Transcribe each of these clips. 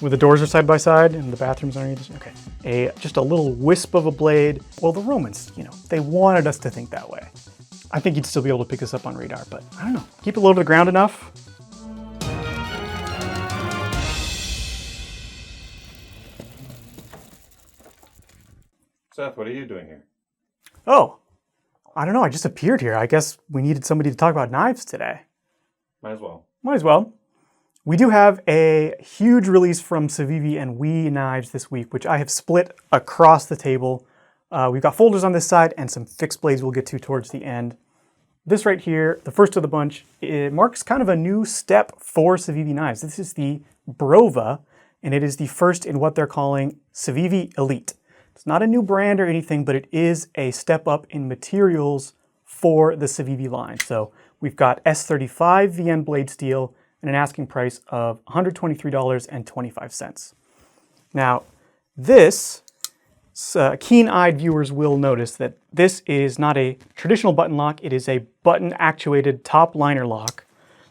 Where the doors are side by side and the bathrooms are underneath. Okay. Just a little wisp of a blade. Well, the Romans, you know, they wanted us to think that way. I think you'd still be able to pick this up on radar, but I don't know. Keep it low to the ground enough. Seth, what are you doing here? Oh, I don't know. I just appeared here. I guess we needed somebody to talk about knives today. Might as well. Might as well. We do have a huge release from CIVIVI and WE knives this week, which I have split across the table. We've got folders on this side and some fixed blades we'll get to towards the end. This right here, the first of the bunch, it marks kind of a new step for CIVIVI knives. This is the Brova, and it is the first in what they're calling CIVIVI Elite. It's not a new brand or anything, but it is a step up in materials for the CIVIVI line. So we've got S35 VN blade steel and an asking price of $123.25. Now, this, keen-eyed viewers will notice that this is not a traditional button lock, it is a button-actuated top liner lock,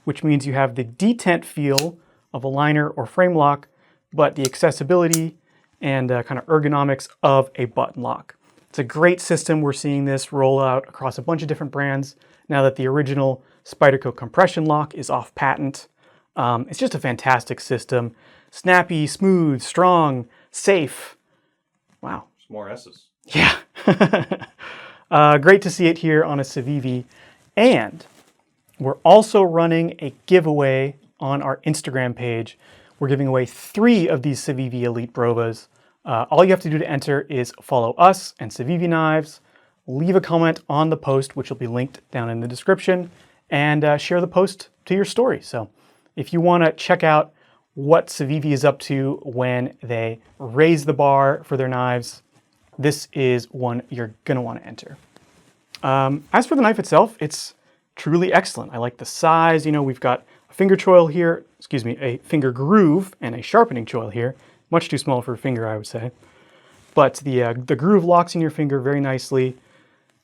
which means you have the detent feel of a liner or frame lock, but the accessibility and kind of ergonomics of a button lock. It's a great system. We're seeing this roll out across a bunch of different brands now that the original Spyderco compression lock is off patent. It's just a fantastic system. Snappy, smooth, strong, safe. Wow. There's more S's. Yeah. Great to see it here on a CIVIVI. And we're also running a giveaway on our Instagram page. We're giving away 3 of these CIVIVI Elite Brovas. All you have to do to enter is follow us and CIVIVI Knives, leave a comment on the post, which will be linked down in the description, and share the post to your story. So if you want to check out what CIVIVI is up to when they raise the bar for their knives, this is one you're going to want to enter. As for the knife itself, it's truly excellent. I like the size. You know, we've got a finger choil here, a finger groove and a sharpening choil here. Much too small for a finger, I would say. But the groove locks in your finger very nicely.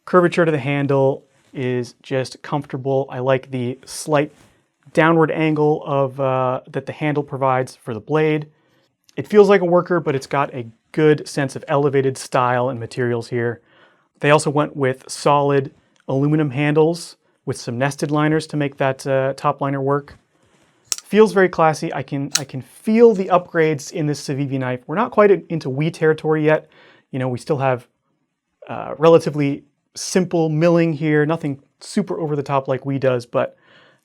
Curvature to the handle is just comfortable. I like the slight downward angle of that the handle provides for the blade. It feels like a worker, but it's got a good sense of elevated style and materials here. They also went with solid aluminum handles with some nested liners to make that top liner work. Feels very classy. I can feel the upgrades in this CIVIVI knife. We're not quite into WE territory yet. You know, we still have relatively simple milling here, nothing super over the top like WE does, but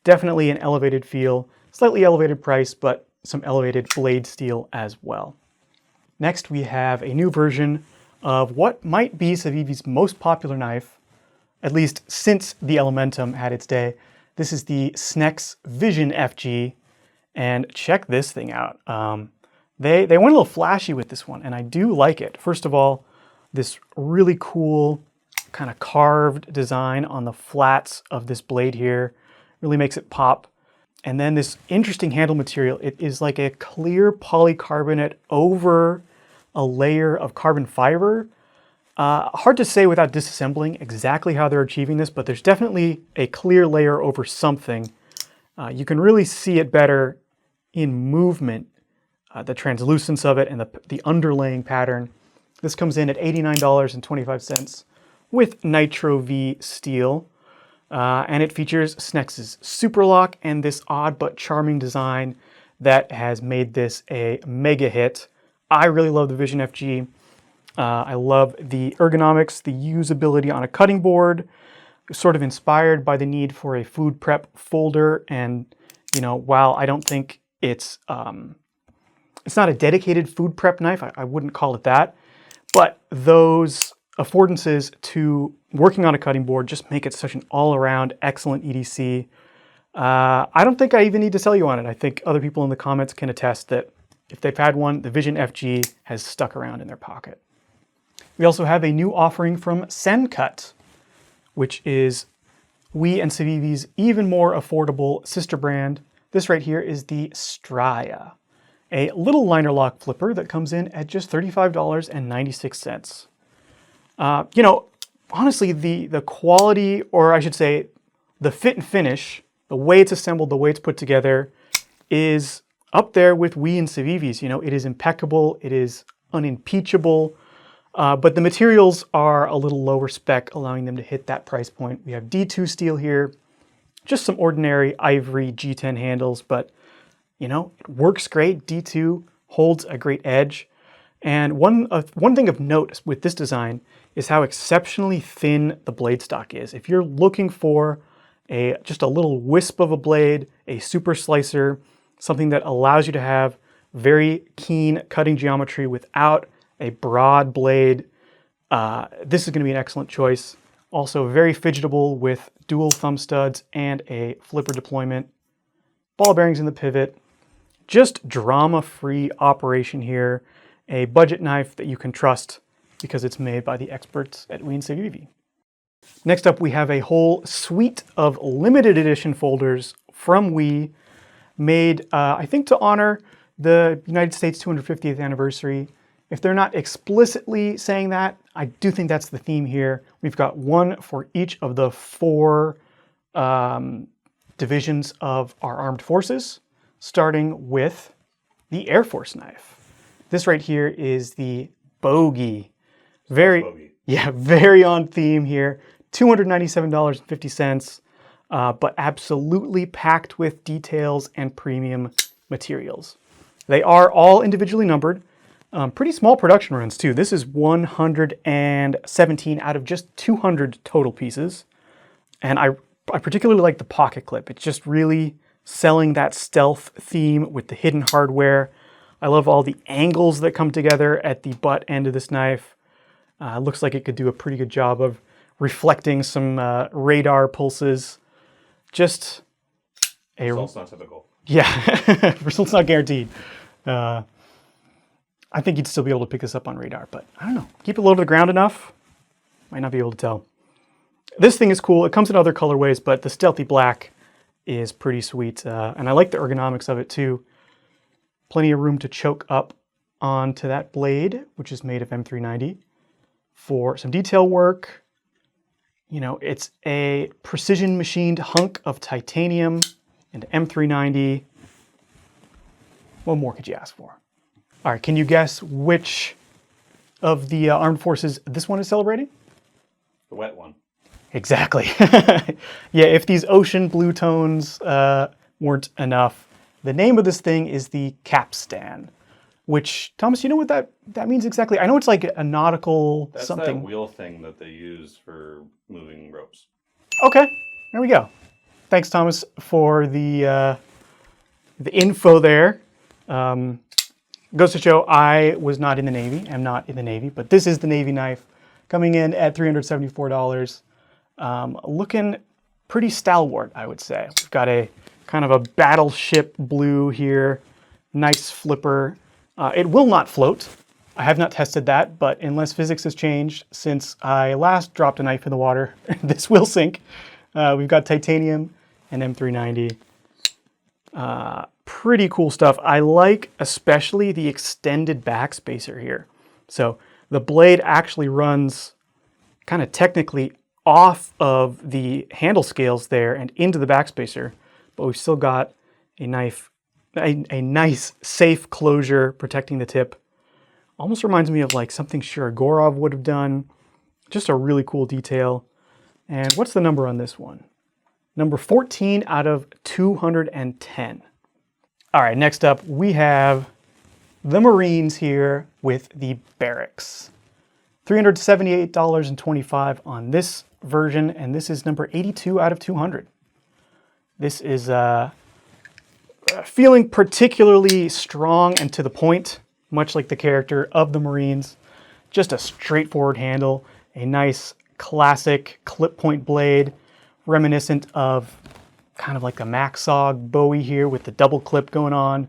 definitely an elevated feel, slightly elevated price, but some elevated blade steel as well. Next, we have a new version of what might be CIVIVI's most popular knife, at least since the Elementum had its day. This is the Sencut Vison FG. And check this thing out. They went a little flashy with this one, and I do like it. First of all, this really cool kind of carved design on the flats of this blade here really makes it pop. And then this interesting handle material. It is like a clear polycarbonate over a layer of carbon fiber. Hard to say without disassembling exactly how they're achieving this, but there's definitely a clear layer over something. You can really see it better in movement, the translucence of it and the underlaying pattern. This comes in at $89.25 with Nitro V steel. And it features Sencu's Super Lock and this odd but charming design that has made this a mega hit. I really love the Vison FG. I love the ergonomics, the usability on a cutting board, sort of inspired by the need for a food prep folder. And, you know, while I don't think it's not a dedicated food prep knife, I wouldn't call it that, but those affordances to working on a cutting board just make it such an all-around excellent EDC. I don't think I even need to sell you on it. I think other people in the comments can attest that if they've had one, the Vison FG has stuck around in their pocket. We also have a new offering from Sencut, which is WE and CIVIVI's even more affordable sister brand. This right here is the Stria, a little liner lock flipper that comes in at just $35.96. You know, honestly, the quality, or I should say, the fit and finish, the way it's assembled, the way it's put together, is up there with WE and CIVIVI's. You know, it is impeccable, it is unimpeachable, but the materials are a little lower spec, allowing them to hit that price point. We have D2 steel here, just some ordinary ivory G10 handles, but you know, it works great. D2 holds a great edge. And one thing of note with this design is how exceptionally thin the blade stock is. If you're looking for just a little wisp of a blade, a super slicer, something that allows you to have very keen cutting geometry without a broad blade, this is going to be an excellent choice. Also very fidgetable with dual thumb studs and a flipper deployment. Ball bearings in the pivot. Just drama-free operation here. A budget knife that you can trust because it's made by the experts at WE and CIVIVI. Next up, we have a whole suite of limited edition folders from WE, made, I think, to honor the United States 250th anniversary. If they're not explicitly saying that, I do think that's the theme here. We've got one for each of the 4 divisions of our armed forces, starting with the Air Force knife. This right here is the Bogey. Very on theme here. $297.50, but absolutely packed with details and premium materials. They are all individually numbered. Pretty small production runs too. This is 117 out of just 200 total pieces. And I particularly like the pocket clip. It's just really selling that stealth theme with the hidden hardware. I love all the angles that come together at the butt end of this knife. Looks like it could do a pretty good job of reflecting some radar pulses. Just a... Results not typical. Yeah, results not guaranteed. I think you'd still be able to pick this up on radar, but I don't know. Keep it low to the ground enough, might not be able to tell. This thing is cool. It comes in other colorways, but the stealthy black is pretty sweet. And I like the ergonomics of it too. Plenty of room to choke up onto that blade, which is made of M390 for some detail work. You know, it's a precision machined hunk of titanium and M390. What more could you ask for? All right, can you guess which of the armed forces this one is celebrating? The wet one. Exactly. Yeah, if these ocean blue tones weren't enough, the name of this thing is the Capstan, which, Thomas, you know what that means exactly? I know it's like a nautical That's something. that wheel thing that they use for moving ropes. Okay, there we go. Thanks, Thomas, for the info there. Goes to show I was not in the Navy. I'm not in the Navy, but this is the Navy knife coming in at $374. Looking pretty stalwart, I would say. We've got a kind of a battleship blue here. Nice flipper. It will not float. I have not tested that, but unless physics has changed since I last dropped a knife in the water, this will sink. We've got titanium and M390. Pretty cool stuff. I like especially the extended back spacer here. So the blade actually runs kind of technically off of the handle scales there and into the back spacer, but we've still got a knife, a nice safe closure protecting the tip. Almost reminds me of like something Shirogorov would have done. Just a really cool detail. And what's the number on this one? Number 14 out of 210. All right, next up we have the Marines here with the Barracks. $378.25 on this version, and this is number 82 out of 200. This is feeling particularly strong and to the point, much like the character of the Marines. Just a straightforward handle, a nice classic clip point blade, reminiscent of kind of like the Maxog Bowie here with the double clip going on.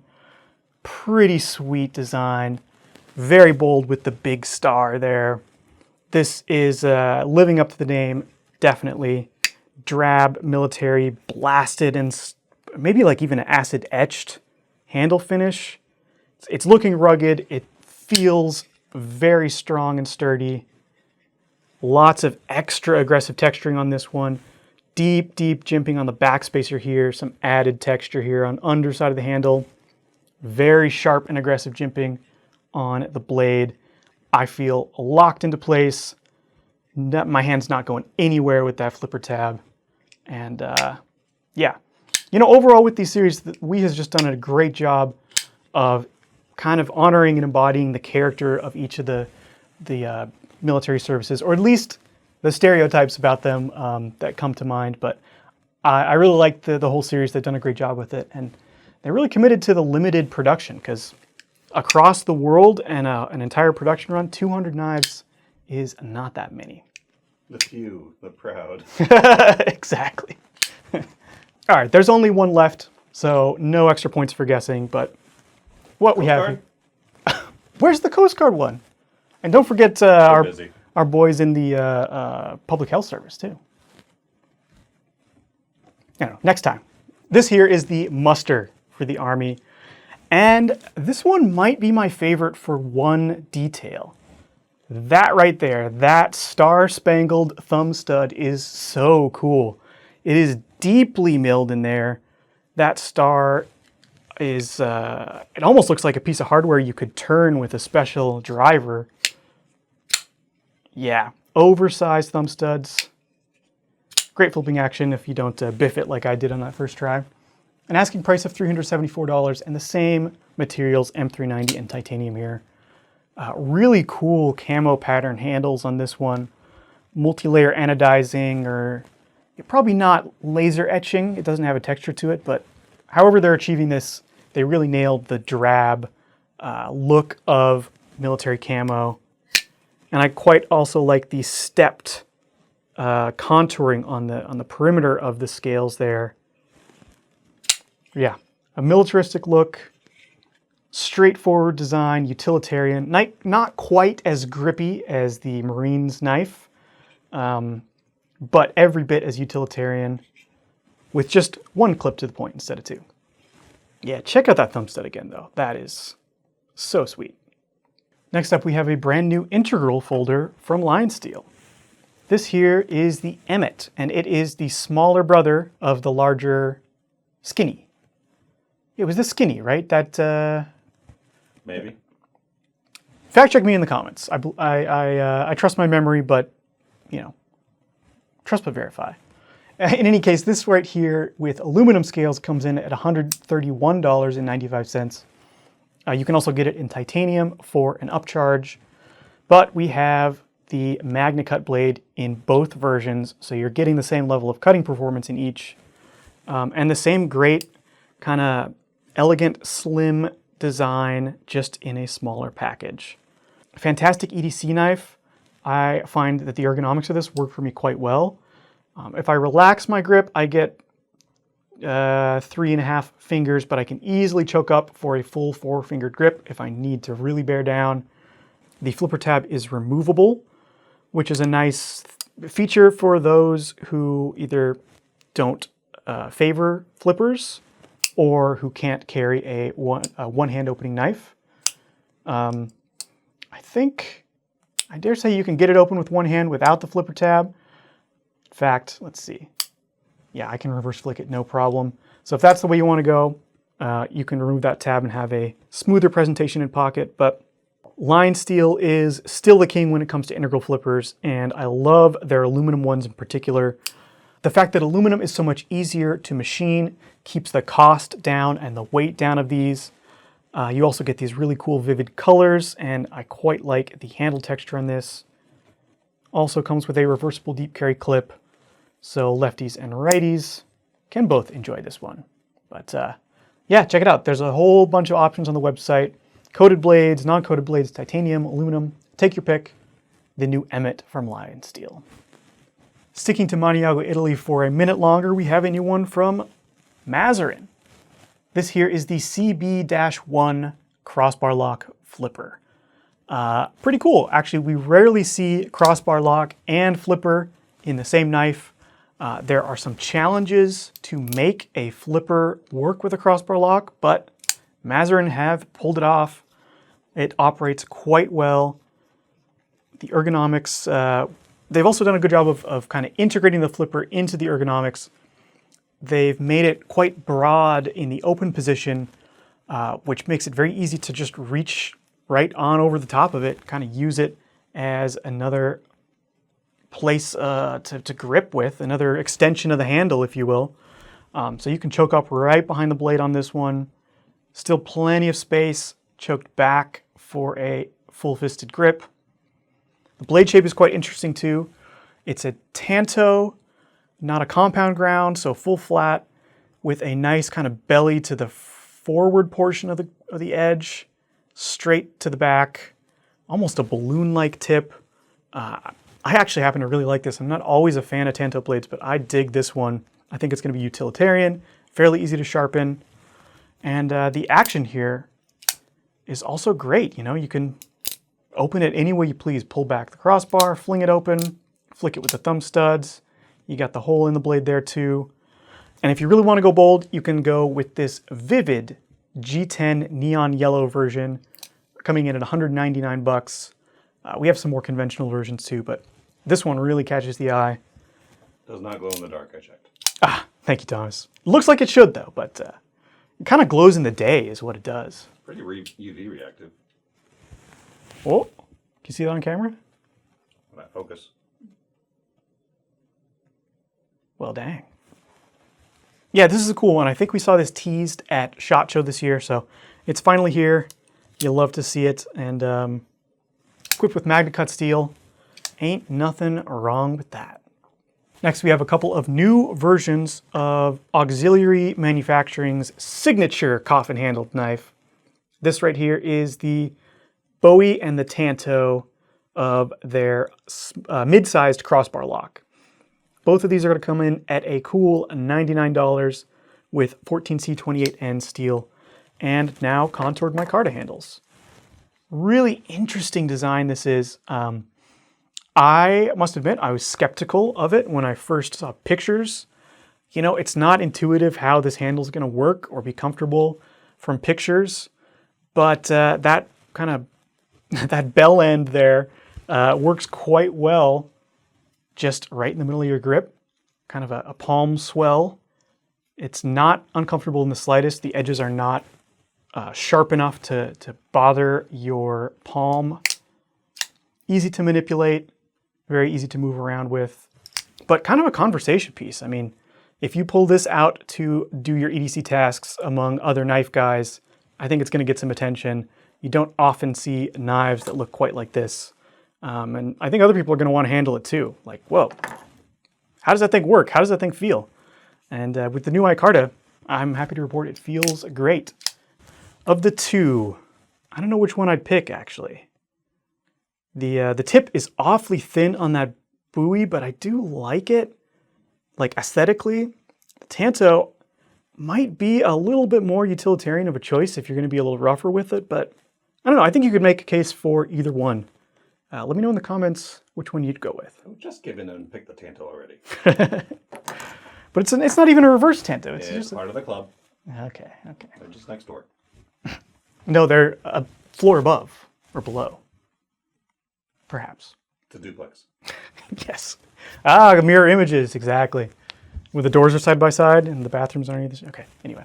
Pretty sweet design. Very bold with the big star there. This is living up to the name, definitely. Drab, military, blasted, and maybe like even an acid etched handle finish. It's looking rugged. It feels very strong and sturdy. Lots of extra aggressive texturing on this one. Deep, deep jimping on the back spacer here. Some added texture here on underside of the handle. Very sharp and aggressive jimping on the blade. I feel locked into place. My hand's not going anywhere with that flipper tab. And yeah, you know, overall with these series, we has just done a great job of kind of honoring and embodying the character of each of the military services, or at least the stereotypes about them that come to mind. But I really like the whole series. They've done a great job with it, and they're really committed to the limited production, because across the world and an entire production run, 200 knives is not that many. The few, the proud. Exactly. All right, there's only one left, so no extra points for guessing, but what we have... Where's the Coast Guard one? And don't forget our boys in the Public Health Service, too. I don't know, next time. This here is the muster for the Army, and this one might be my favorite for one detail. That right there, that star-spangled thumb stud is so cool. It is deeply milled in there. That star is, it almost looks like a piece of hardware you could turn with a special driver. Yeah, oversized thumb studs. Great flipping action if you don't biff it like I did on that first try. An asking price of $374 and the same materials, M390 and titanium here. Really cool camo pattern handles on this one. Multi-layer anodizing, or probably not laser etching. It doesn't have a texture to it, but however they're achieving this, they really nailed the drab look of military camo. And I quite also like the stepped contouring on the perimeter of the scales there. Yeah, a militaristic look, straightforward design, utilitarian, not quite as grippy as the Marine's knife, but every bit as utilitarian, with just one clip to the point instead of two. Yeah, check out that thumb stud again, though. That is so sweet. Next up, we have a brand new integral folder from LionSteel. This here is the Emmet, and it is the smaller brother of the larger Skinny. It was the Skinny, right? That maybe. Fact check me in the comments. I trust my memory, but you know, trust but verify. In any case, this right here with aluminum scales comes in at $131.95. You can also get it in titanium for an upcharge, but we have the MagnaCut blade in both versions, so you're getting the same level of cutting performance in each, and the same great kind of elegant, slim design, just in a smaller package. Fantastic EDC knife. I find that the ergonomics of this work for me quite well. If I relax my grip, I get 3.5 fingers, but I can easily choke up for a full 4-fingered grip if I need to really bear down. The flipper tab is removable, which is a nice feature for those who either don't favor flippers or who can't carry a one-hand opening knife. I think, I dare say you can get it open with one hand without the flipper tab. In fact, let's see. Yeah, I can reverse flick it, no problem. So if that's the way you want to go, you can remove that tab and have a smoother presentation in pocket. But LionSteel is still the king when it comes to integral flippers, and I love their aluminum ones in particular. The fact that aluminum is so much easier to machine keeps the cost down and the weight down of these. You also get these really cool vivid colors, and I quite like the handle texture on this. Also comes with a reversible deep carry clip, so lefties and righties can both enjoy this one. But yeah, check it out. There's a whole bunch of options on the website. Coated blades, non-coated blades, titanium, aluminum. Take your pick. The new Emmet from LionSteel. Sticking to Maniago, Italy for a minute longer, we have a new one from Maserin. This here is the CB-1 crossbar lock flipper. Pretty cool. Actually, we rarely see crossbar lock and flipper in the same knife. There are some challenges to make a flipper work with a crossbar lock, but Maserin have pulled it off. It operates quite well. The ergonomics, they've also done a good job of kind of integrating the flipper into the ergonomics. They've made it quite broad in the open position, which makes it very easy to just reach right on over the top of it, kind of use it as another place to grip with, another extension of the handle, if you will. So you can choke up right behind the blade on this one. Still plenty of space, choked back for a full-fisted grip. The blade shape is quite interesting too. It's a Tanto, not a compound ground, so full flat with a nice kind of belly to the forward portion of the edge, straight to the back, almost a balloon-like tip. I actually happen to really like this. I'm not always a fan of Tanto blades, but I dig this one. I think it's going to be utilitarian, fairly easy to sharpen, and the action here is also great. You know, you can open it any way you please. Pull back the crossbar, fling it open, flick it with the thumb studs. You got the hole in the blade there too. And if you really want to go bold, you can go with this Vivid G10 neon yellow version, coming in at 199 bucks. We have some more conventional versions too, but this one really catches the eye. Does not glow in the dark, I checked. Ah, thank you, Thomas. Looks like it should though, but it kind of glows in the day is what it does. Pretty UV reactive. Oh, can you see that on camera? When I focus. Well, dang. Yeah, this is a cool one. I think we saw this teased at SHOT Show this year, so it's finally here. You'll love to see it. And equipped with Magna Cut steel. Ain't nothing wrong with that. Next, we have a couple of new versions of Auxiliary Manufacturing's signature coffin-handled knife. This right here is the Bowie and the Tanto of their mid-sized crossbar lock. Both of these are going to come in at a cool $99 with 14C28N steel and now contoured micarta handles. Really interesting design this is. I must admit, I was skeptical of it when I first saw pictures. You know, it's not intuitive how this handle is going to work or be comfortable from pictures, but that kind of, that bell end there works quite well just right in the middle of your grip. Kind of a palm swell. It's not uncomfortable in the slightest. The edges are not sharp enough to bother your palm. Easy to manipulate. Very easy to move around with, but kind of a conversation piece. I mean, if you pull this out to do your EDC tasks among other knife guys, I think it's going to get some attention. You don't often see knives that look quite like this. And I think other people are going to want to handle it too. Like, whoa, how does that thing work? How does that thing feel? And with the new micarta, I'm happy to report it feels great. Of the two, I don't know which one I'd pick actually. The tip is awfully thin on that Bowie, but I do like it, like aesthetically. The Tanto might be a little bit more utilitarian of a choice if you're going to be a little rougher with it, but I don't know. I think you could make a case for either one. Let me know in the comments which one you'd go with. I've just given and picked the Tanto already. But it's not even a reverse Tanto. It's It's just part of the club. Okay. They're just next door. No, they're a floor above or below. Perhaps. It's a duplex. Yes. Ah, mirror images, exactly. Where the doors are side by side and the bathrooms are underneath. Okay, anyway.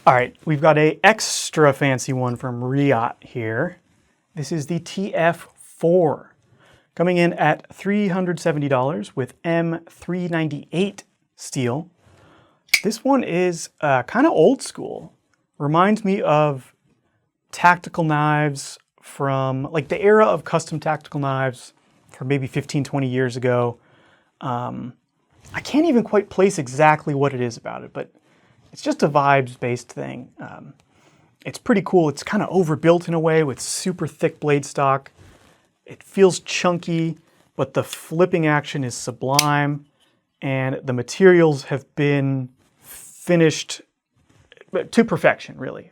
All right, we've got a extra fancy one from Reate here. This is the TF-4, coming in at $370 with M398 steel. This one is kind of old school. Reminds me of tactical knives from like the era of custom tactical knives from maybe 15, 20 years ago. I can't even quite place exactly what it is about it, but it's just a vibes-based thing. It's pretty cool. It's kind of overbuilt in a way with super thick blade stock. It feels chunky, but the flipping action is sublime, and the materials have been finished to perfection, really.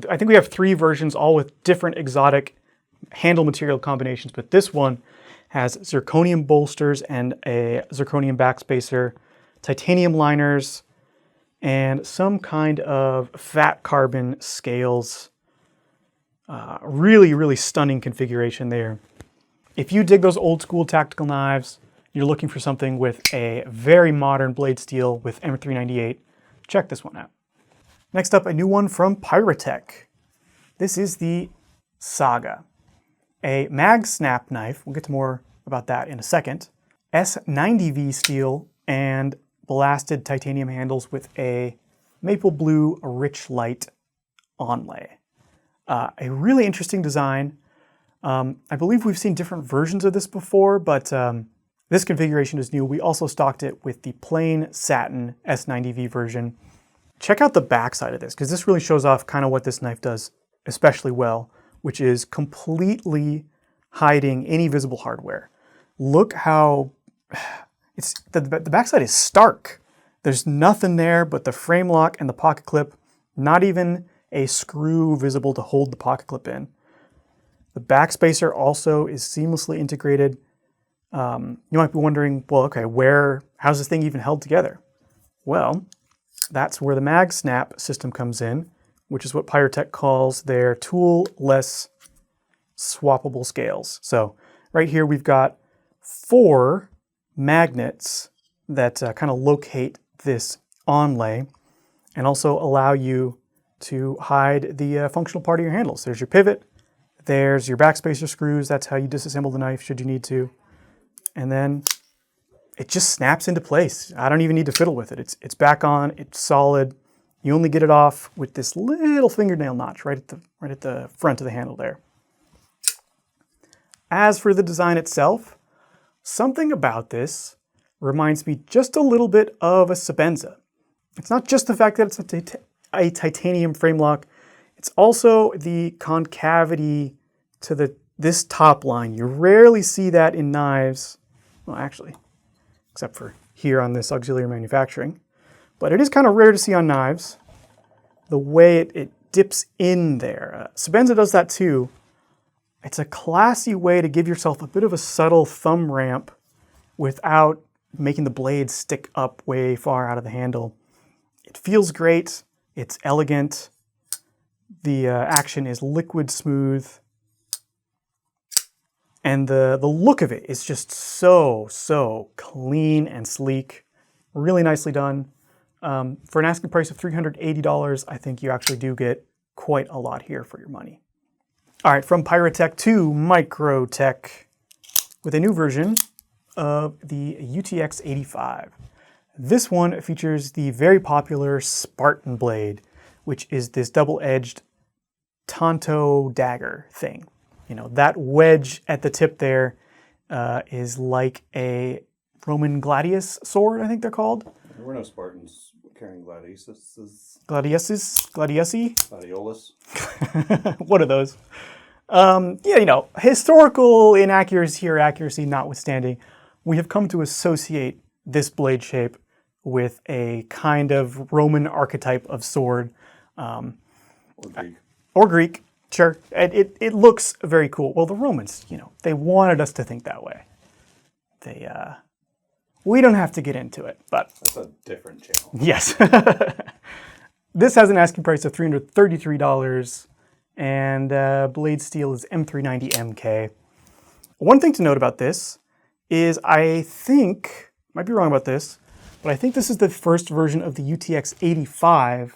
I think we have 3 versions, all with different exotic handle material combinations, but this one has zirconium bolsters and a zirconium backspacer, titanium liners, and some kind of fat carbon scales. Really, really stunning configuration there. If you dig those old school tactical knives, you're looking for something with a very modern blade steel with M398, check this one out. Next up, a new one from Piratech. This is the Saga, a mag snap knife. We'll get to more about that in a second. S90V steel and blasted titanium handles with a maple blue rich light onlay. A really interesting design. I believe we've seen different versions of this before, but this configuration is new. We also stocked it with the plain satin S90V version. Check out the back side of this, because this really shows off kind of what this knife does especially well, which is completely hiding any visible hardware. Look how the backside is stark. There's nothing there but the frame lock and the pocket clip, not even a screw visible to hold the pocket clip in. The back spacer also is seamlessly integrated. You might be wondering, well, okay, how's this thing even held together? Well, that's where the mag snap system comes in, which is what Piratech calls their tool-less swappable scales. So right here we've got 4 magnets that kind of locate this onlay and also allow you to hide the functional part of your handles. There's your pivot, there's your backspacer screws, that's how you disassemble the knife should you need to, and then it just snaps into place. I don't even need to fiddle with it. It's back on, it's solid. You only get it off with this little fingernail notch right at the front of the handle there. As for the design itself, something about this reminds me just a little bit of a Sebenza. It's not just the fact that it's a titanium frame lock, it's also the concavity to this top line. You rarely see that in knives, well actually, except for here on this auxiliary manufacturing. But it is kind of rare to see on knives, the way it dips in there. Sebenza does that too. It's a classy way to give yourself a bit of a subtle thumb ramp without making the blade stick up way far out of the handle. It feels great, it's elegant, the action is liquid smooth, and the look of it is just so clean and sleek. Really nicely done. For an asking price of $380, I think you actually do get quite a lot here for your money. All right, from Piratech to Microtech with a new version of the UTX 85. This one features the very popular Spartan blade, which is this double-edged Tanto dagger thing. You know, that wedge at the tip there is like a Roman gladius sword, I think they're called. There were no Spartans carrying gladiuses. Gladiesi? Gladiolus. What are those? Yeah, you know, historical inaccuracy or accuracy notwithstanding, we have come to associate this blade shape with a kind of Roman archetype of sword. Or Greek. Or Greek, sure. It looks very cool. Well, the Romans, you know, they wanted us to think that way. We don't have to get into it, but... That's a different channel. Yes. This has an asking price of $333, and blade steel is M390MK. One thing to note about this is I think, might be wrong about this, but I think this is the first version of the UTX 85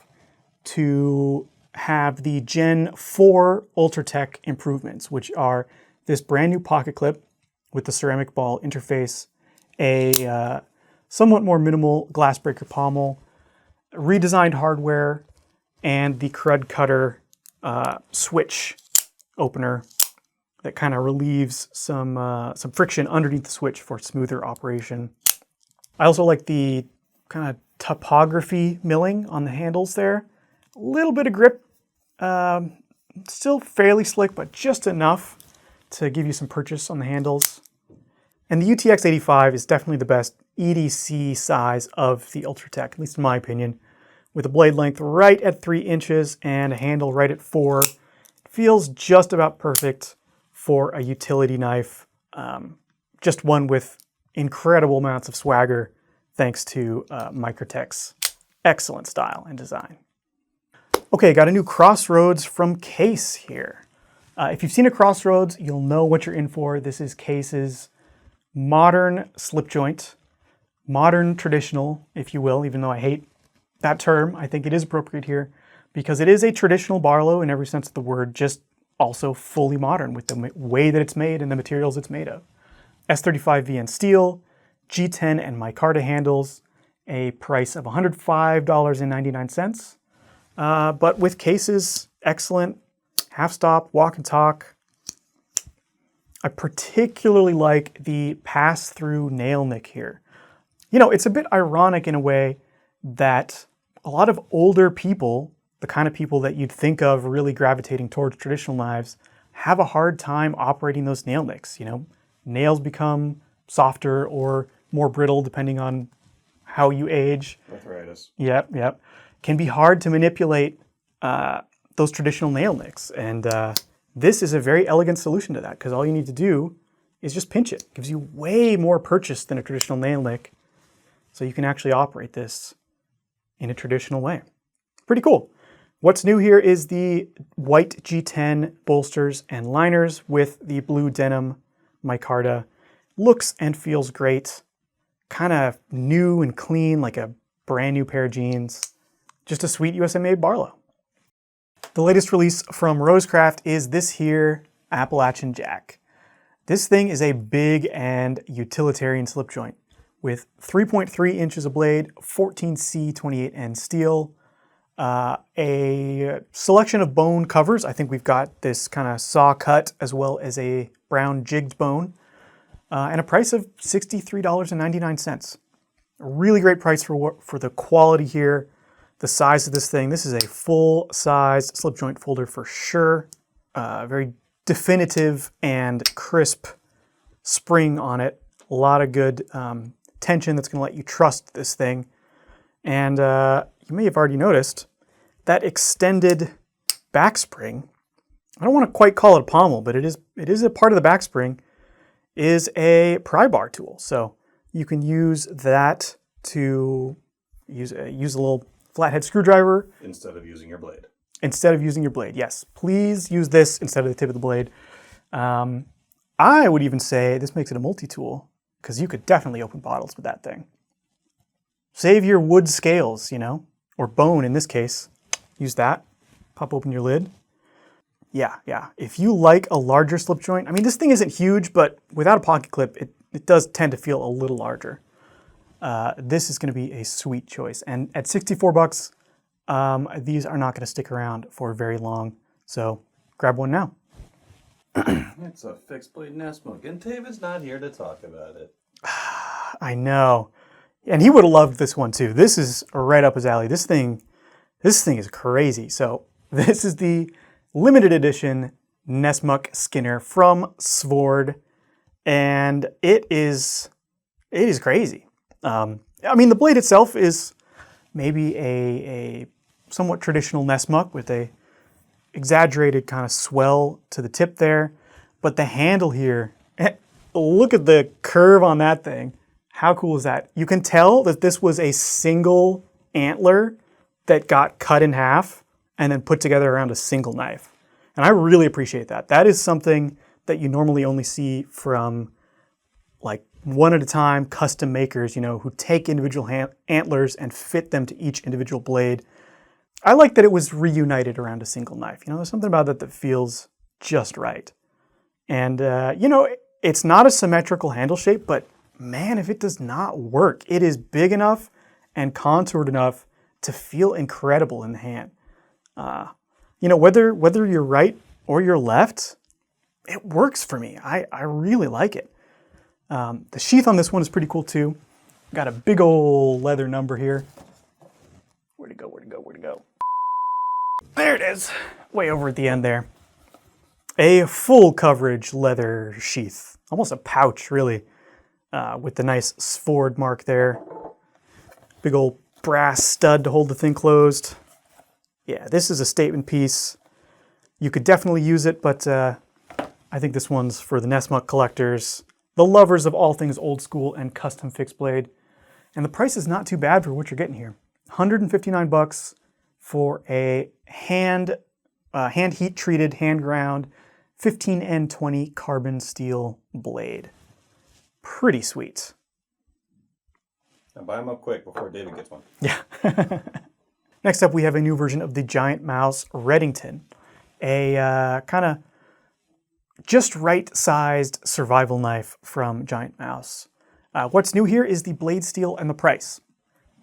to have the Gen 4 Ultratech improvements, which are this brand new pocket clip with the ceramic ball interface, a somewhat more minimal glass breaker pommel, redesigned hardware, and the crud cutter switch opener that kind of relieves some friction underneath the switch for smoother operation. I also like the kind of topography milling on the handles there. A little bit of grip, still fairly slick, but just enough to give you some purchase on the handles. And the UTX 85 is definitely the best EDC size of the Ultratech, at least in my opinion, with a blade length right at 3 inches and a handle right at 4. It feels just about perfect for a utility knife, just one with incredible amounts of swagger thanks to Microtech's excellent style and design. Okay, got a new Crossroads from Case here. If you've seen a Crossroads, you'll know what you're in for. This is Case's modern slip joint, modern traditional, if you will, even though I hate that term. I think it is appropriate here. because it is a traditional Barlow in every sense of the word, just also fully modern with the way that it's made and the materials it's made of. S35 VN steel, G10 and micarta handles, a price of $105.99. But with cases, excellent, half stop, walk and talk. I particularly like the pass-through nail nick here. You know, it's a bit ironic in a way that a lot of older people, the kind of people that you'd think of really gravitating towards traditional knives, have a hard time operating those nail nicks. You know, nails become softer or more brittle depending on how you age. Arthritis. Yep. Can be hard to manipulate those traditional nail nicks. And this is a very elegant solution to that, because all you need to do is just pinch it. It gives you way more purchase than a traditional nail nick. So you can actually operate this in a traditional way. Pretty cool. What's new here is the white G10 bolsters and liners with the blue denim micarta. Looks and feels great. Kind of new and clean, like a brand new pair of jeans. Just a sweet USA-made Barlow. The latest release from RoseCraft is this here Appalachian jack. This thing is a big and utilitarian slip joint with 3.3 inches of blade, 14C28N steel, a selection of bone covers. I think we've got this kind of saw cut as well as a brown jigged bone, and a price of $63.99. A really great price for the quality here. The size of this thing, this is a full-sized slip joint folder for sure. Very definitive and crisp spring on it. A lot of good tension that's going to let you trust this thing. And you may have already noticed that extended back spring. I don't want to quite call it a pommel, but it is a part of the back spring, is a pry bar tool. So you can use that to use a little flathead screwdriver. Instead of using your blade. Instead of using your blade, yes. Please use this instead of the tip of the blade. I would even say this makes it a multi-tool, because you could definitely open bottles with that thing. Save your wood scales, you know, or bone in this case. Use that. Pop open your lid. Yeah. If you like a larger slip joint, I mean, this thing isn't huge, but without a pocket clip, it does tend to feel a little larger. This is going to be a sweet choice. And at 64 bucks, these are not going to stick around for very long. So grab one now. It's a fixed blade Nessmuk, and David's not here to talk about it. I know. And he would have loved this one too. This is right up his alley. This thing is crazy. So this is the limited edition Nessmuk Skinner from Svord. And it is crazy. I mean, the blade itself is maybe a somewhat traditional Nessmuk with a exaggerated kind of swell to the tip there. But the handle here, look at the curve on that thing. How cool is that? You can tell that this was a single antler that got cut in half and then put together around a single knife. And I really appreciate that. That is something that you normally only see from like one at a time custom makers, you know, who take individual antlers and fit them to each individual blade. I like that it was reunited around a single knife. You know, there's something about that feels just right. And, you know, it's not a symmetrical handle shape, but man, if it does not work, it is big enough and contoured enough to feel incredible in the hand. You know, whether you're right or you're left, it works for me. I really like it. The sheath on this one is pretty cool too. Got a big old leather number here. Where'd it go? There it is, way over at the end there. A full coverage leather sheath, almost a pouch really, with the nice Svord mark there. Big old brass stud to hold the thing closed. Yeah, this is a statement piece. You could definitely use it, but I think this one's for the Nessmuk collectors, the lovers of all things old school and custom fixed blade. And the price is not too bad for what you're getting here. 159 bucks for a hand heat treated, hand ground 15N20 carbon steel blade. Pretty sweet. Now buy them up quick before David gets one. Yeah. Next up, we have a new version of the GiantMouse Redington, a kind of just right-sized survival knife from GiantMouse. What's new here is the blade steel and the price.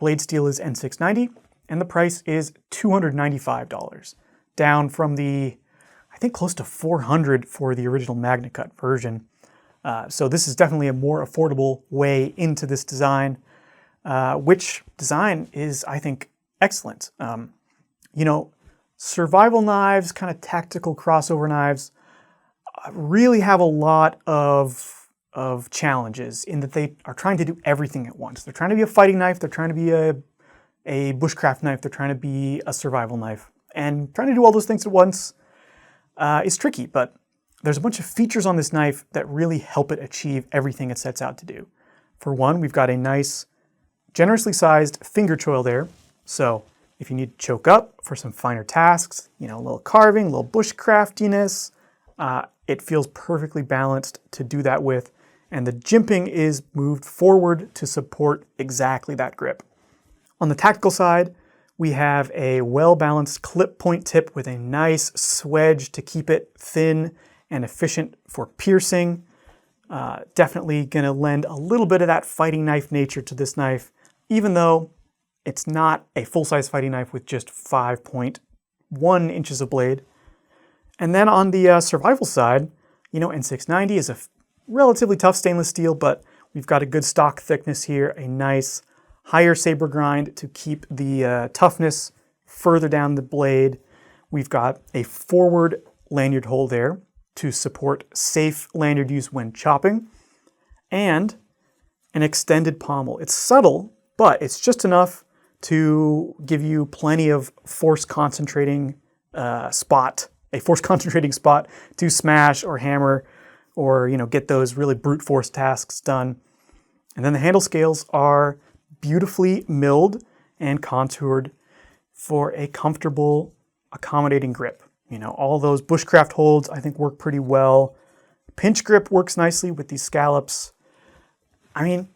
Blade steel is N690, and the price is $295, down from the, I think, close to $400 for the original MagnaCut version. So this is definitely a more affordable way into this design, which design is, I think, excellent. You know, survival knives, kind of tactical crossover knives, really have a lot of challenges in that they are trying to do everything at once. They're trying to be a fighting knife, they're trying to be a bushcraft knife, they're trying to be a survival knife. And trying to do all those things at once is tricky, but there's a bunch of features on this knife that really help it achieve everything it sets out to do. For one, we've got a nice, generously sized finger choil there. So if you need to choke up for some finer tasks, you know, a little carving, a little bushcraftiness, it feels perfectly balanced to do that with. And the jimping is moved forward to support exactly that grip. On the tactical side, we have a well-balanced clip point tip with a nice swedge to keep it thin and efficient for piercing. Definitely going to lend a little bit of that fighting knife nature to this knife, even though it's not a full-size fighting knife with just 5.1 inches of blade. And then on the survival side, you know, N690 is a relatively tough stainless steel, but we've got a good stock thickness here, a nice higher saber grind to keep the toughness further down the blade. We've got a forward lanyard hole there to support safe lanyard use when chopping, and an extended pommel. It's subtle, but it's just enough to give you plenty of force concentrating spot to smash or hammer or, you know, get those really brute force tasks done. And then the handle scales are beautifully milled and contoured for a comfortable, accommodating grip. You know, all those bushcraft holds I think work pretty well. Pinch grip works nicely with these scallops. I mean,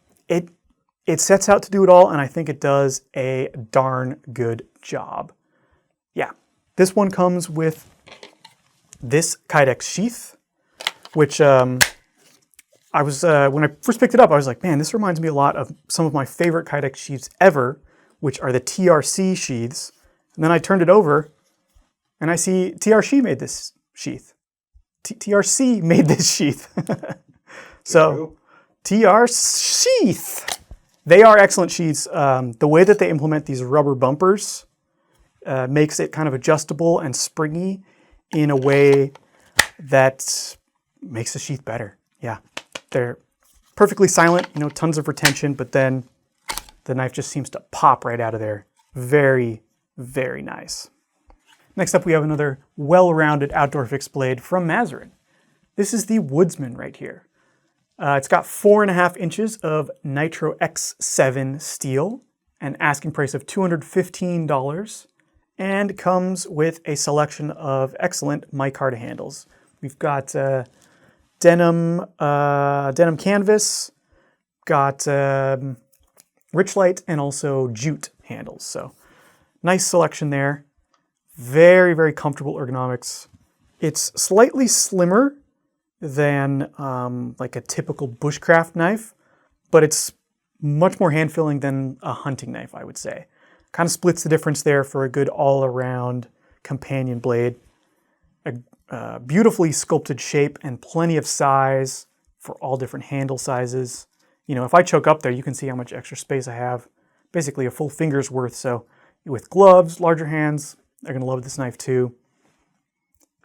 it sets out to do it all, and I think it does a darn good job. Yeah, this one comes with this Kydex sheath, which I was, when I first picked it up, I was like, man, this reminds me a lot of some of my favorite Kydex sheaths ever, which are the TRC sheaths. And then I turned it over, and I see TRC made this sheath. TRC made this sheath. So, TR sheath. They are excellent sheaths. The way that they implement these rubber bumpers makes it kind of adjustable and springy in a way that makes the sheath better. Yeah, they're perfectly silent, you know, tons of retention, but then the knife just seems to pop right out of there. Very, very nice. Next up, we have another well-rounded outdoor fixed blade from Maserin. This is the Woodsman right here. It's got 4.5 inches of Nitro X7 steel, an asking price of $215, and comes with a selection of excellent micarta handles. We've got denim canvas, got Richlight, and also jute handles. So nice selection there. Very, very comfortable ergonomics. It's slightly slimmer than like a typical bushcraft knife, but it's much more hand-filling than a hunting knife, I would say. Kind of splits the difference there for a good all-around companion blade. A beautifully sculpted shape and plenty of size for all different handle sizes. You know, if I choke up there, you can see how much extra space I have. Basically a full finger's worth, so with gloves, larger hands, they're gonna love this knife too.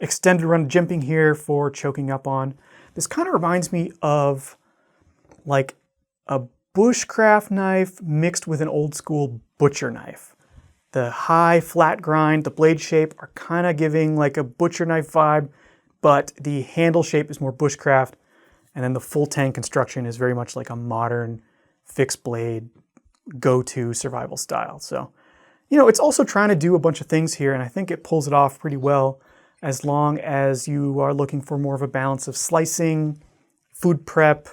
Extended run jimping here for choking up on. This kind of reminds me of like a bushcraft knife mixed with an old school butcher knife. The high flat grind, the blade shape are kind of giving like a butcher knife vibe, but the handle shape is more bushcraft, and then the full tang construction is very much like a modern fixed blade go-to survival style. So, you know, it's also trying to do a bunch of things here, and I think it pulls it off pretty well, as long as you are looking for more of a balance of slicing, food prep,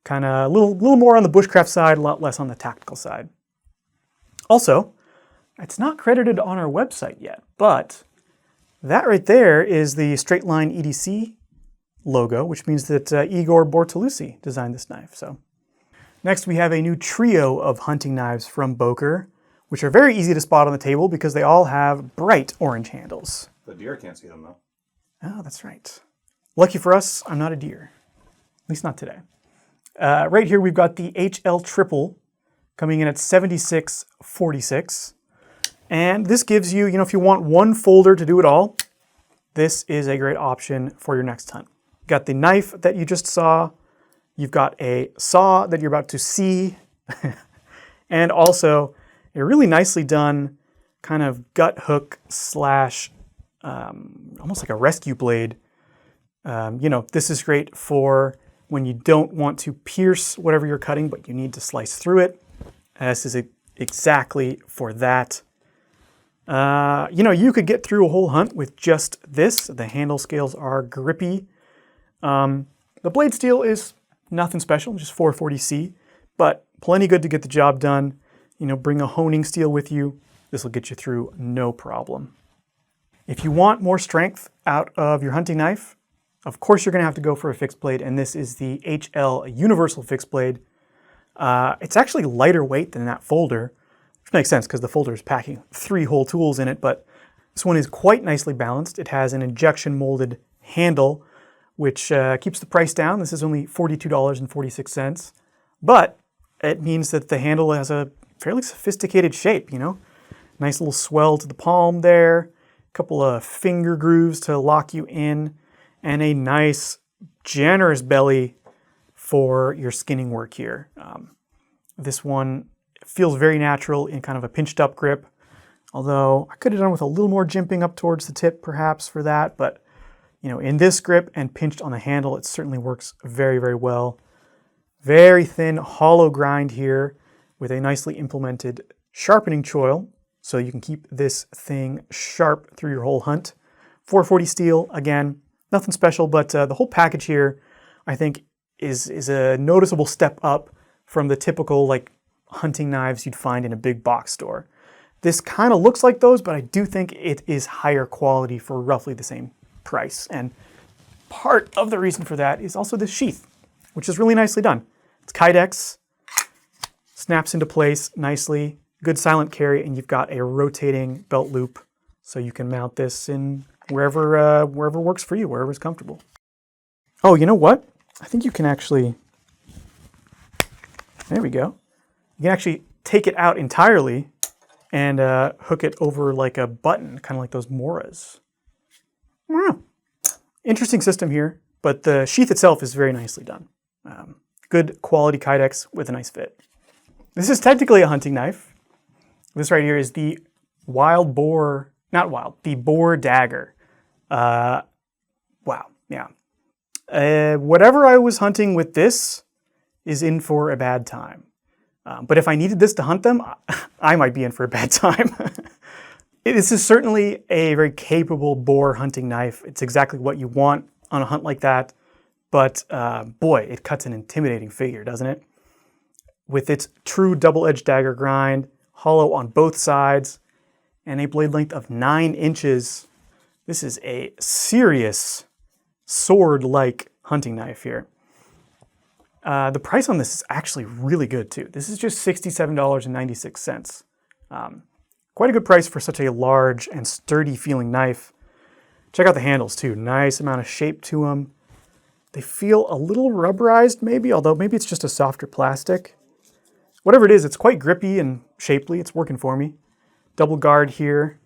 kind of a little more on the bushcraft side, a lot less on the tactical side. Also, It's not credited on our website yet, but that right there is the Straight Line EDC logo, which means that Igor Bortolucci designed this knife. So next we have a new trio of hunting knives from Boker, which are very easy to spot on the table because they all have bright orange handles. The deer can't see them though. Oh, that's right. Lucky for us, I'm not a deer. At least not today. Right here we've got the HL Triple coming in at 76.46. And this gives you, if you want one folder to do it all, this is a great option for your next hunt. You've got the knife that you just saw, you've got a saw that you're about to see, and also a really nicely done kind of gut hook slash almost like a rescue blade. This is great for when you don't want to pierce whatever you're cutting, but you need to slice through it. This is exactly for that. You could get through a whole hunt with just this. The handle scales are grippy. The blade steel is nothing special, just 440C, but plenty good to get the job done. Bring a honing steel with you. This will get you through no problem. If you want more strength out of your hunting knife, of course you're going to have to go for a fixed blade, and this is the HL Universal Fixed Blade. It's actually lighter weight than that folder, which makes sense because the folder is packing 3 whole tools in it, but this one is quite nicely balanced. It has an injection molded handle, which keeps the price down. This is only $42.46, but it means that the handle has a fairly sophisticated shape, Nice little swell to the palm there, a couple of finger grooves to lock you in, and a nice, generous belly for your skinning work here. This one feels very natural in kind of a pinched up grip, although I could have done with a little more jimping up towards the tip perhaps for that, but in this grip and pinched on the handle, it certainly works very, very well. Very thin, hollow grind here with a nicely implemented sharpening choil, so you can keep this thing sharp through your whole hunt. 440 steel, again, nothing special, but the whole package here, I think, is a noticeable step up from the typical hunting knives you'd find in a big box store. This kind of looks like those, but I do think it is higher quality for roughly the same price. And part of the reason for that is also the sheath, which is really nicely done. It's Kydex, snaps into place nicely, good silent carry, and you've got a rotating belt loop, so you can mount this in wherever works for you, wherever's comfortable. Oh, you know what? I think you can actually, there we go. You can actually take it out entirely and hook it over like a button, kind of like those Moras. I don't know. Interesting system here, but the sheath itself is very nicely done. Good quality Kydex with a nice fit. This is technically a hunting knife. This right here is the the Boar Dagger. Wow, yeah. Whatever I was hunting with this is in for a bad time. But if I needed this to hunt them, I might be in for a bad time. This is certainly a very capable boar hunting knife. It's exactly what you want on a hunt like that. But boy, it cuts an intimidating figure, doesn't it? With its true double-edged dagger grind, hollow on both sides, and a blade length of 9 inches, this is a serious sword-like hunting knife here. The price on this is actually really good too. This is just $67.96. Quite a good price for such a large and sturdy feeling knife. Check out the handles too. Nice amount of shape to them. They feel a little rubberized maybe, although maybe it's just a softer plastic. Whatever it is, it's quite grippy and shapely. It's working for me. Double guard here.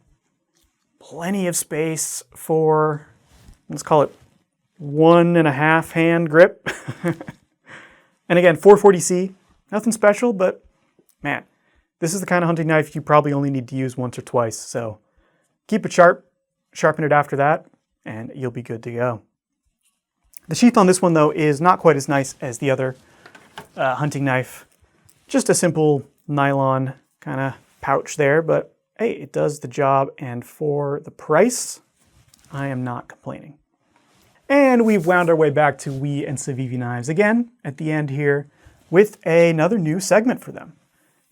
Plenty of space for, let's call it 1.5 hand grip. And again, 440C, nothing special, but man, this is the kind of hunting knife you probably only need to use once or twice. So keep it sharp, sharpen it after that, and you'll be good to go. The sheath on this one though is not quite as nice as the other hunting knife. Just a simple nylon kind of pouch there, but hey, it does the job, and for the price, I am not complaining. And we've wound our way back to WE and CIVIVI knives again at the end here with another new segment for them.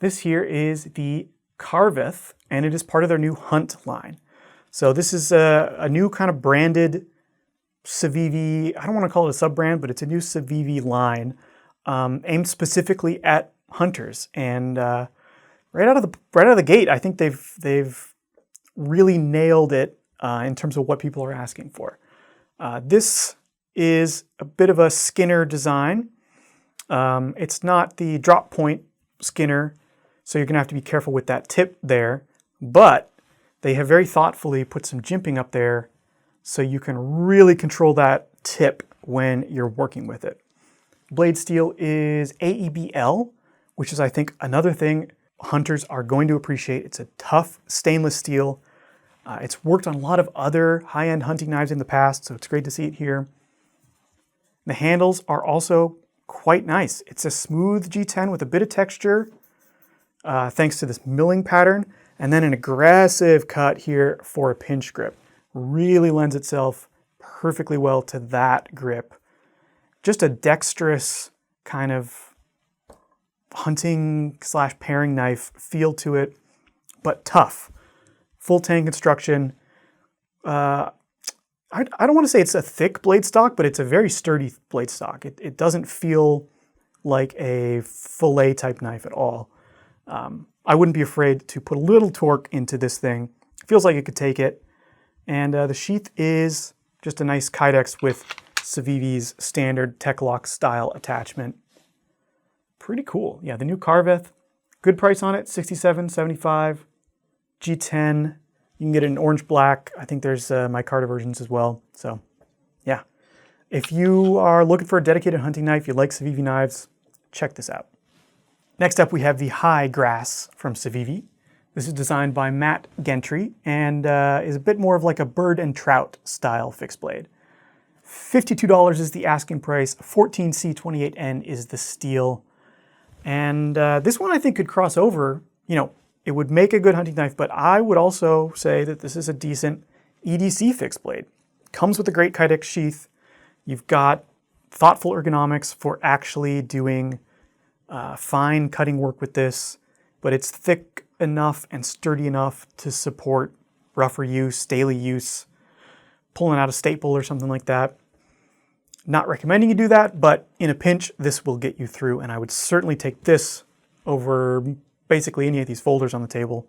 This here is the Carveth, and it is part of their new Hunt line. So this is a new kind of branded CIVIVI, I don't want to call it a sub-brand, but it's a new CIVIVI line aimed specifically at hunters. And right out of the gate, I think they've really nailed it in terms of what people are asking for. This is a bit of a Skinner design. It's not the drop point Skinner, so you're going to have to be careful with that tip there, but they have very thoughtfully put some jimping up there so you can really control that tip when you're working with it. Blade steel is AEBL, which is, I think, another thing hunters are going to appreciate. It's a tough stainless steel. It's worked on a lot of other high-end hunting knives in the past, so it's great to see it here. The handles are also quite nice. It's a smooth G10 with a bit of texture, thanks to this milling pattern, and then an aggressive cut here for a pinch grip. Really lends itself perfectly well to that grip. Just a dexterous kind of hunting / paring knife feel to it, but tough. Full tang construction. I don't want to say it's a thick blade stock, but it's a very sturdy blade stock. It doesn't feel like a fillet type knife at all. I wouldn't be afraid to put a little torque into this thing. It feels like it could take it. And the sheath is just a nice Kydex with CIVIVI's standard Tech-Lock style attachment. Pretty cool. Yeah, the new Carveth, good price on it, $67.75. G10, you can get it in orange black. I think there's micarta versions as well. So yeah, if you are looking for a dedicated hunting knife, you like CIVIVI knives, check this out. Next up, we have the High Grass from CIVIVI. This is designed by Matt Gentry and is a bit more of like a bird and trout style fixed blade. $52 is the asking price. 14C28N is the steel. And this one I think could cross over. You know, it would make a good hunting knife, but I would also say that this is a decent EDC fixed blade. Comes with a great Kydex sheath. You've got thoughtful ergonomics for actually doing fine cutting work with this, but it's thick enough and sturdy enough to support rougher use, daily use, pulling out a staple or something like that. Not recommending you do that, but in a pinch, this will get you through, and I would certainly take this over basically any of these folders on the table.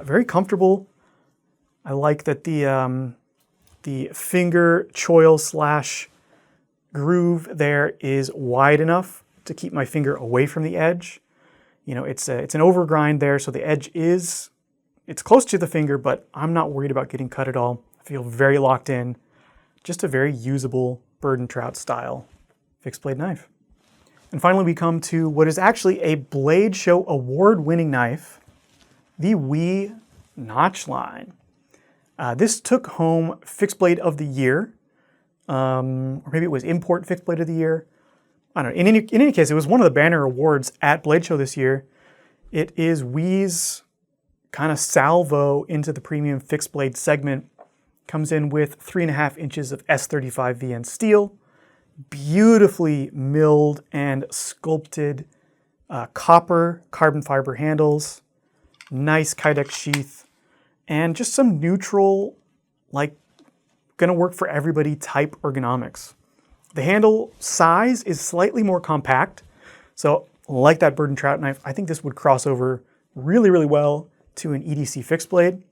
Very comfortable. I like that the finger choil / groove there is wide enough to keep my finger away from the edge. You know, it's an overgrind there, so the edge it's close to the finger, but I'm not worried about getting cut at all. I feel very locked in. Just a very usable bird and trout style fixed blade knife. And finally, we come to what is actually a Blade Show award-winning knife, the WE Notchline. This took home Fixed Blade of the Year, or maybe it was Import Fixed Blade of the Year. I don't know. In any case, it was one of the banner awards at Blade Show this year. It is WE's kind of salvo into the premium fixed blade segment. Comes in with 3.5 inches of S35 VN steel, beautifully milled and sculpted copper carbon fiber handles, nice Kydex sheath, and just some neutral, like, gonna work for everybody type ergonomics. The handle size is slightly more compact, so like that bird and trout knife, I think this would cross over really, really well to an EDC fixed blade.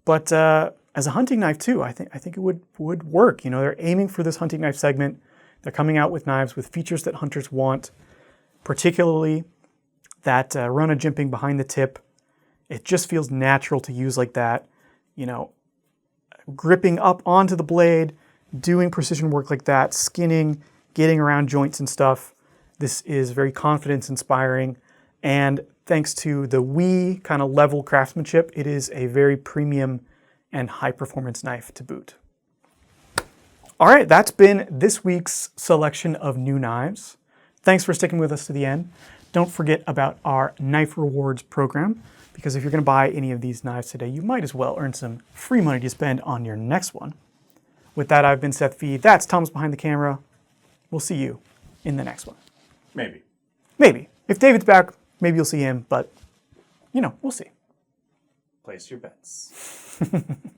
But as a hunting knife too, I think it would work. You know, they're aiming for this hunting knife segment. They're coming out with knives with features that hunters want, particularly that run of jimping behind the tip. It just feels natural to use like that. You know, gripping up onto the blade, doing precision work like that, skinning, getting around joints and stuff. This is very confidence-inspiring, and thanks to the WE kind of level craftsmanship, it is a very premium and high-performance knife to boot. All right, that's been this week's selection of new knives. Thanks for sticking with us to the end. Don't forget about our Knife Rewards program, because if you're going to buy any of these knives today, you might as well earn some free money to spend on your next one. With that, I've been Seth V. That's Thomas behind the camera. We'll see you in the next one. Maybe. Maybe. If David's back, maybe you'll see him, but, you know, we'll see. Place your bets.